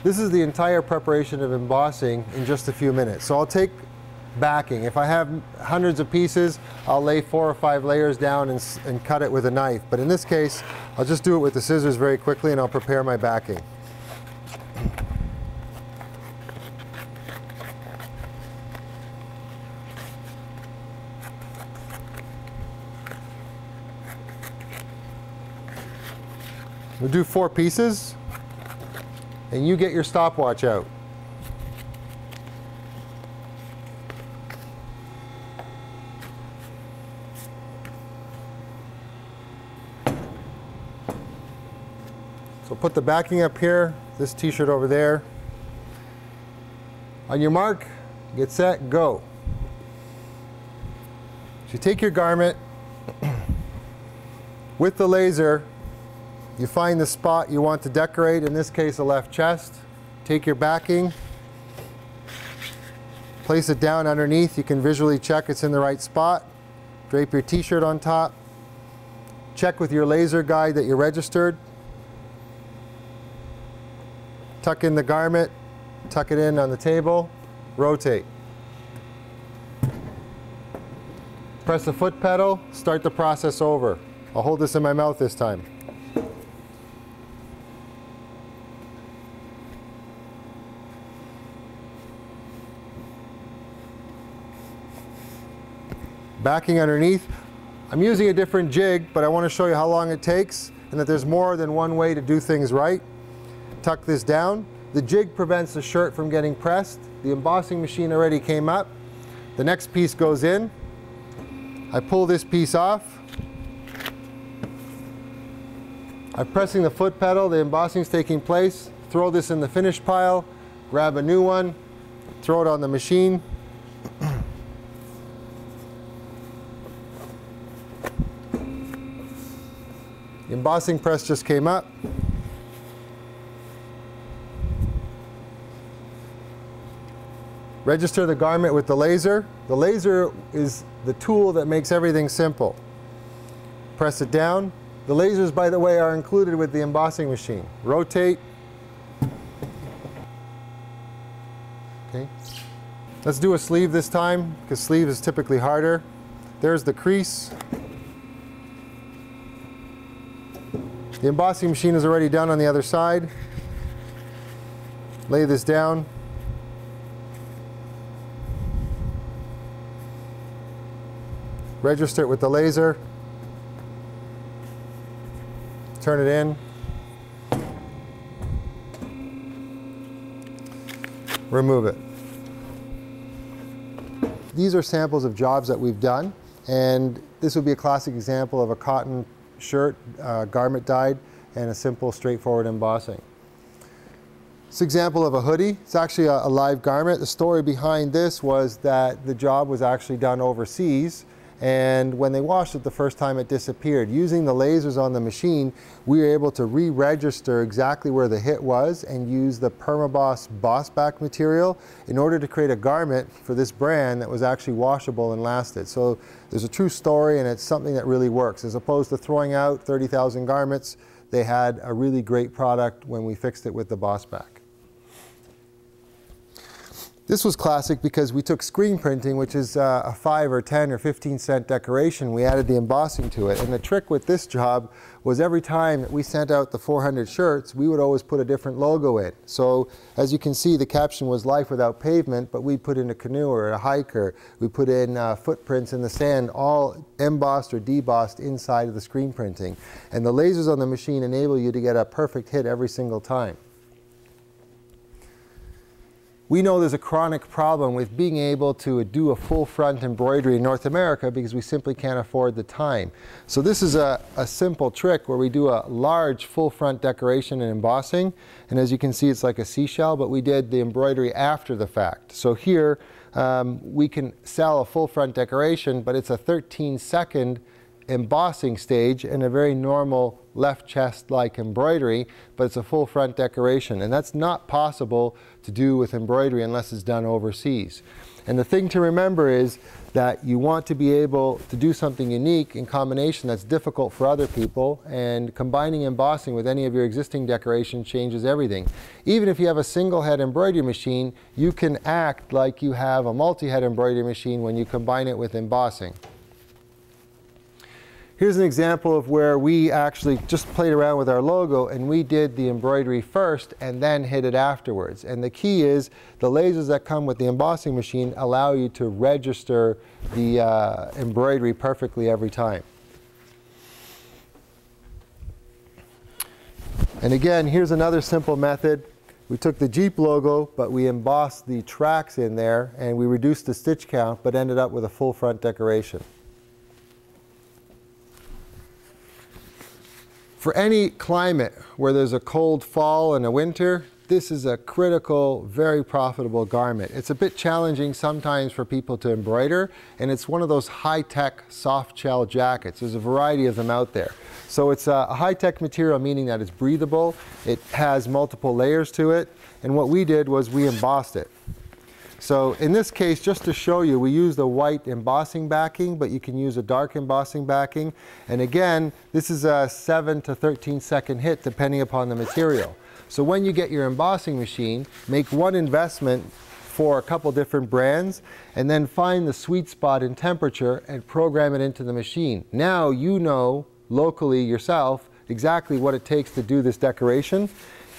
This is the entire preparation of embossing in just a few minutes. So I'll take backing. If I have hundreds of pieces, I'll lay 4 or 5 layers down and cut it with a knife. But in this case, I'll just do it with the scissors very quickly and I'll prepare my backing. We'll do 4 pieces, and you get your stopwatch out. So put the backing up here, this t-shirt over there. On your mark, get set, go. So you take your garment, with the laser, you find the spot you want to decorate, in this case a left chest. Take your backing, place it down underneath. You can visually check it's in the right spot. Drape your t-shirt on top. Check with your laser guide that you're registered. Tuck in the garment, tuck it in on the table, rotate. Press the foot pedal, start the process over. I'll hold this in my mouth this time. Backing underneath. I'm using a different jig, but I want to show you how long it takes and that there's more than one way to do things right. Tuck this down. The jig prevents the shirt from getting pressed. The embossing machine already came up. The next piece goes in. I pull this piece off. I'm pressing the foot pedal, the embossing is taking place. Throw this in the finished pile, grab a new one, throw it on the machine. The embossing press just came up. Register the garment with the laser. The laser is the tool that makes everything simple. Press it down. The lasers, by the way, are included with the embossing machine. Rotate. Okay. Let's do a sleeve this time, because sleeve is typically harder. There's the crease. The embossing machine is already done on the other side. Lay this down. Register it with the laser. Turn it in. Remove it. These are samples of jobs that we've done, and this would be a classic example of a cotton shirt, garment dyed, and a simple straightforward embossing. This example of a hoodie, it's actually a live garment. The story behind this was that the job was actually done overseas, and when they washed it the first time it disappeared. Using the lasers on the machine, we were able to re-register exactly where the hit was and use the Permaboss Bossback material in order to create a garment for this brand that was actually washable and lasted. So there's a true story, and it's something that really works. As opposed to throwing out 30,000 garments, they had a really great product when we fixed it with the Bossback. This was classic because we took screen printing, which is a 5 or 10 or 15 cent decoration. We added the embossing to it. And the trick with this job was every time that we sent out the 400 shirts, we would always put a different logo in. So as you can see, the caption was "Life Without Pavement," but we put in a canoe or a hiker. We put in footprints in the sand, all embossed or debossed inside of the screen printing. And the lasers on the machine enable you to get a perfect hit every single time. We know there's a chronic problem with being able to do a full front embroidery in North America because we simply can't afford the time. So this is a simple trick where we do a large full front decoration and embossing, and as you can see it's like a seashell, but we did the embroidery after the fact. So here we can sell a full front decoration, but it's a 13-second embossing stage and a very normal left chest-like embroidery, but it's a full front decoration. And that's not possible to do with embroidery unless it's done overseas. And the thing to remember is that you want to be able to do something unique in combination that's difficult for other people, and combining embossing with any of your existing decoration changes everything. Even if you have a single head embroidery machine, you can act like you have a multi-head embroidery machine when you combine it with embossing. Here's an example of where we actually just played around with our logo, and we did the embroidery first and then hit it afterwards. And the key is the lasers that come with the embossing machine allow you to register the embroidery perfectly every time. And again, here's another simple method. We took the Jeep logo, but we embossed the tracks in there, and we reduced the stitch count, but ended up with a full front decoration. For any climate where there's a cold fall and a winter, this is a critical, very profitable garment. It's a bit challenging sometimes for people to embroider, and it's one of those high-tech soft shell jackets. There's a variety of them out there. So it's a high-tech material, meaning that it's breathable, it has multiple layers to it, and what we did was we embossed it. So in this case, just to show you, we used a white embossing backing, but you can use a dark embossing backing. And again, this is a 7 to 13 second hit depending upon the material. So when you get your embossing machine, make one investment for a couple different brands, and then find the sweet spot in temperature and program it into the machine. Now you know locally yourself exactly what it takes to do this decoration.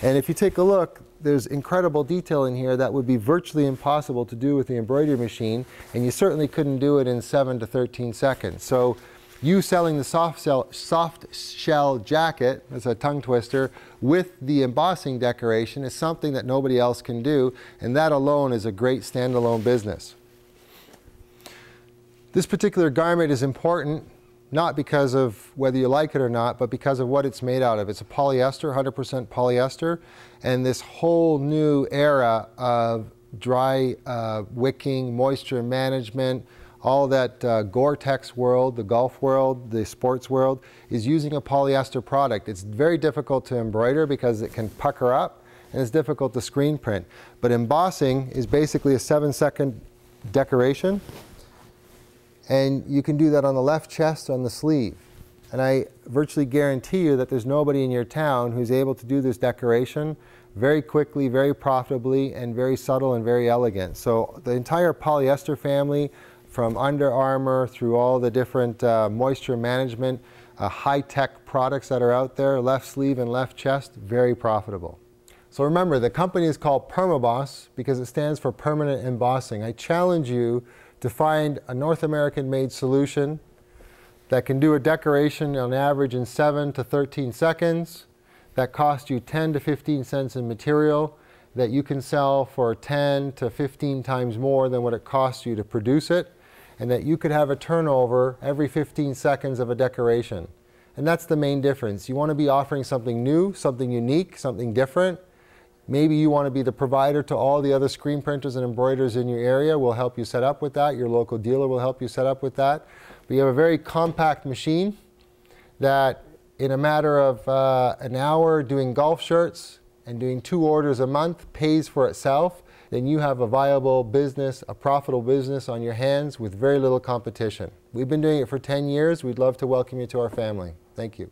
And if you take a look, there's incredible detail in here that would be virtually impossible to do with the embroidery machine, and you certainly couldn't do it in 7 to 13 seconds. So you selling the soft shell jacket, that's a tongue twister, with the embossing decoration is something that nobody else can do, and that alone is a great standalone business. This particular garment is important, not because of whether you like it or not, but because of what it's made out of. It's a polyester, 100% polyester, and this whole new era of dry wicking, moisture management, all that Gore-Tex world, the golf world, the sports world, is using a polyester product. It's very difficult to embroider because it can pucker up, and it's difficult to screen print. But embossing is basically a 7-second decoration, and you can do that on the left chest, on the sleeve. And I virtually guarantee you that there's nobody in your town who's able to do this decoration very quickly, very profitably, and very subtle and very elegant. So the entire polyester family, from Under Armour through all the different moisture management, high-tech products that are out there, left sleeve and left chest, very profitable. So remember, the company is called Permaboss because it stands for permanent embossing. I challenge you to find a North American made solution that can do a decoration on average in 7 to 13 seconds, that costs you 10 to 15 cents in material, that you can sell for 10 to 15 times more than what it costs you to produce it, and that you could have a turnover every 15 seconds of a decoration. And that's the main difference. You want to be offering something new, something unique, something different. Maybe you want to be the provider to all the other screen printers and embroiderers in your area. We'll help you set up with that. Your local dealer will help you set up with that. But you have a very compact machine that in a matter of an hour doing golf shirts and doing 2 orders a month pays for itself. Then you have a viable business, a profitable business on your hands with very little competition. We've been doing it for 10 years. We'd love to welcome you to our family. Thank you.